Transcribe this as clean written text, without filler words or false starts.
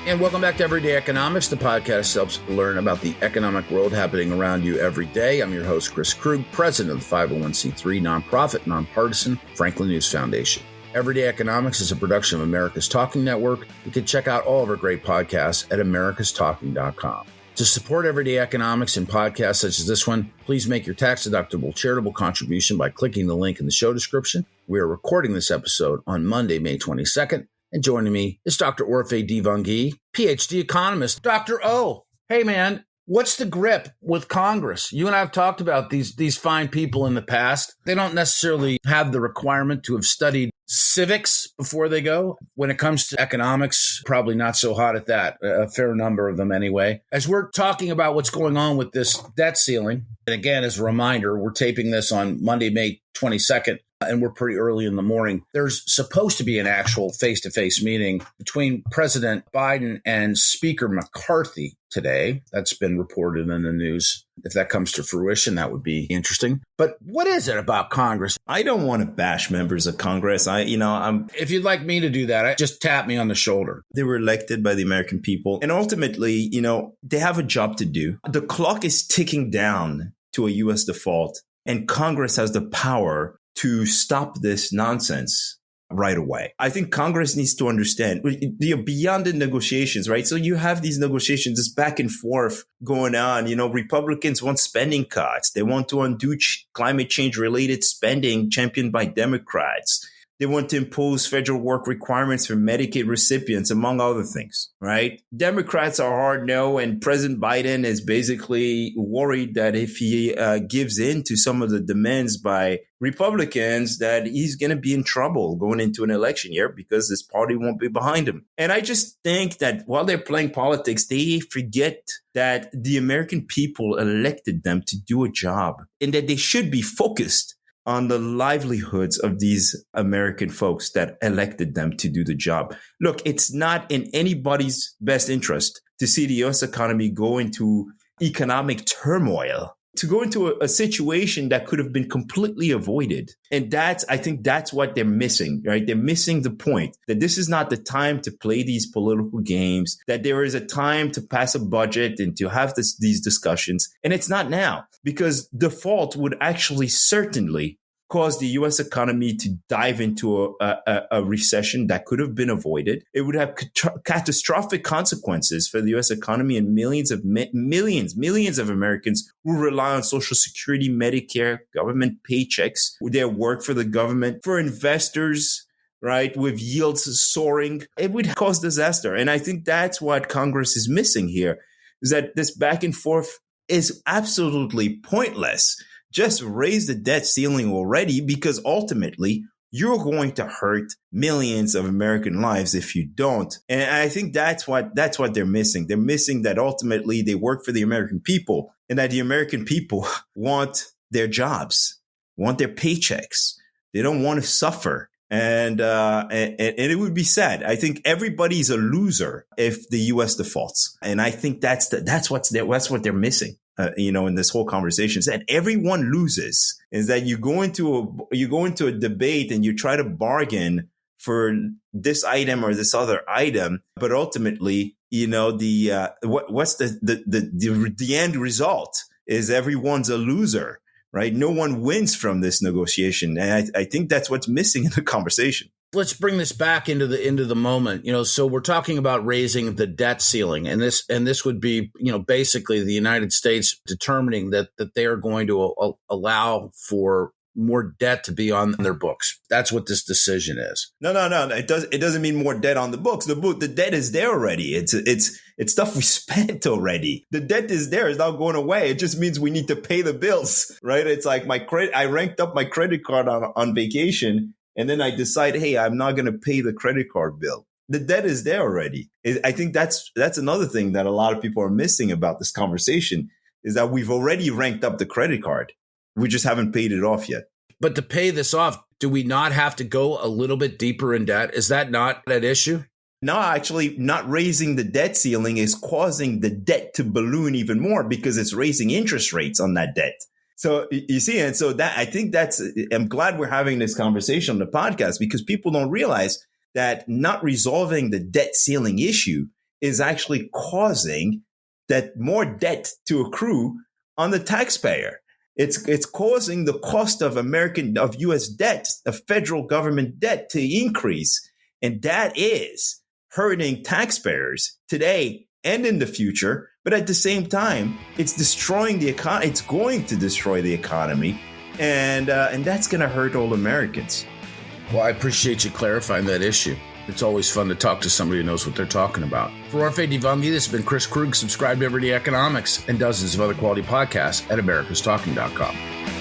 And welcome back to Everyday Economics, the podcast that helps you learn about the economic world happening around you every day. I'm your host, Chris Krug, president of the 501c3 nonprofit, nonpartisan Franklin News Foundation. Everyday Economics is a production of America's Talking Network. You can check out all of our great podcasts at americastalking.com. To support Everyday Economics and podcasts such as this one, please make your tax-deductible charitable contribution by clicking the link in the show description. We are recording this episode on Monday, May 22nd. And joining me is Dr. Orphe Divounguy, PhD economist. Dr. O, hey man, what's the grip with Congress? You and I have talked about these fine people in the past. They don't necessarily have the requirement to have studied civics before they go. When it comes to economics, probably not so hot at that, a fair number of them anyway. As we're talking about what's going on with this debt ceiling, and again, as a reminder, we're taping this on Monday, May 22nd. And we're pretty early in the morning. There's supposed to be an actual face-to-face meeting between President Biden and Speaker McCarthy today. That's been reported in the news. If that comes to fruition, that would be interesting. But what is it about Congress? I don't want to bash members of Congress. If you'd like me to do that, just tap me on the shoulder. They were elected by the American people. And ultimately, they have a job to do. The clock is ticking down to a U.S. default, and Congress has the power to stop this nonsense right away. I think Congress needs to understand beyond the negotiations, right? So you have these negotiations, this back and forth going on. Republicans want spending cuts. They want to undo climate change related spending championed by Democrats. They want to impose federal work requirements for Medicaid recipients, among other things, right? Democrats are hard no, and President Biden is basically worried that if he gives in to some of the demands by Republicans, that he's going to be in trouble going into an election year because his party won't be behind him. And I just think that while they're playing politics, they forget that the American people elected them to do a job and that they should be focused on the livelihoods of these American folks that elected them to do the job. Look, it's not in anybody's best interest to see the U.S. economy go into economic turmoil, to go into a situation that could have been completely avoided. And I think that's what they're missing, right? They're missing the point that this is not the time to play these political games, that there is a time to pass a budget and to have these discussions. And it's not now, because default would actually certainly cause the U.S. economy to dive into a recession that could have been avoided. It would have catastrophic consequences for the U.S. economy and millions of Americans who rely on Social Security, Medicare, government paychecks, their work for the government, for investors, right, with yields soaring. It would cause disaster. And I think that's what Congress is missing here, is that this back and forth is absolutely pointless. Just raise the debt ceiling already, because ultimately you're going to hurt millions of American lives if you don't. And I think that's what they're missing. They're missing that ultimately they work for the American people, and that the American people want their jobs, want their paychecks. They don't want to suffer. And it would be sad. I think everybody's a loser if the U.S. defaults. And I think that's what they're missing. In this whole conversation, is that everyone loses. Is that you go into a debate and you try to bargain for this item or this other item, but ultimately, what's the end result is everyone's a loser, right? No one wins from this negotiation, and I think that's what's missing in the conversation. Let's bring this back into the moment. So we're talking about raising the debt ceiling, and this would be, basically the United States determining that they are going to allow for more debt to be on their books. That's what this decision is. No. It doesn't mean more debt on the books. The debt is there already. It's stuff we spent already. The debt is there. It's not going away. It just means we need to pay the bills, right? It's like I ranked up my credit card on vacation, and then I decide, hey, I'm not going to pay the credit card bill. The debt is there already. I think that's another thing that a lot of people are missing about this conversation, is that we've already ranked up the credit card. We just haven't paid it off yet. But to pay this off, do we not have to go a little bit deeper in debt? Is that not an issue? No, actually, not raising the debt ceiling is causing the debt to balloon even more, because it's raising interest rates on that debt. So you see, and so that I think I'm glad we're having this conversation on the podcast, because people don't realize that not resolving the debt ceiling issue is actually causing that more debt to accrue on the taxpayer. It's causing the cost of U.S. debt, of federal government debt, to increase. And that is hurting taxpayers today and in the future. But at the same time, it's destroying the economy. It's going to destroy the economy. And that's going to hurt all Americans. Well, I appreciate you clarifying that issue. It's always fun to talk to somebody who knows what they're talking about. For Orphe Divounguy, this has been Chris Krug. Subscribe to Everyday Economics and dozens of other quality podcasts at americastalking.com.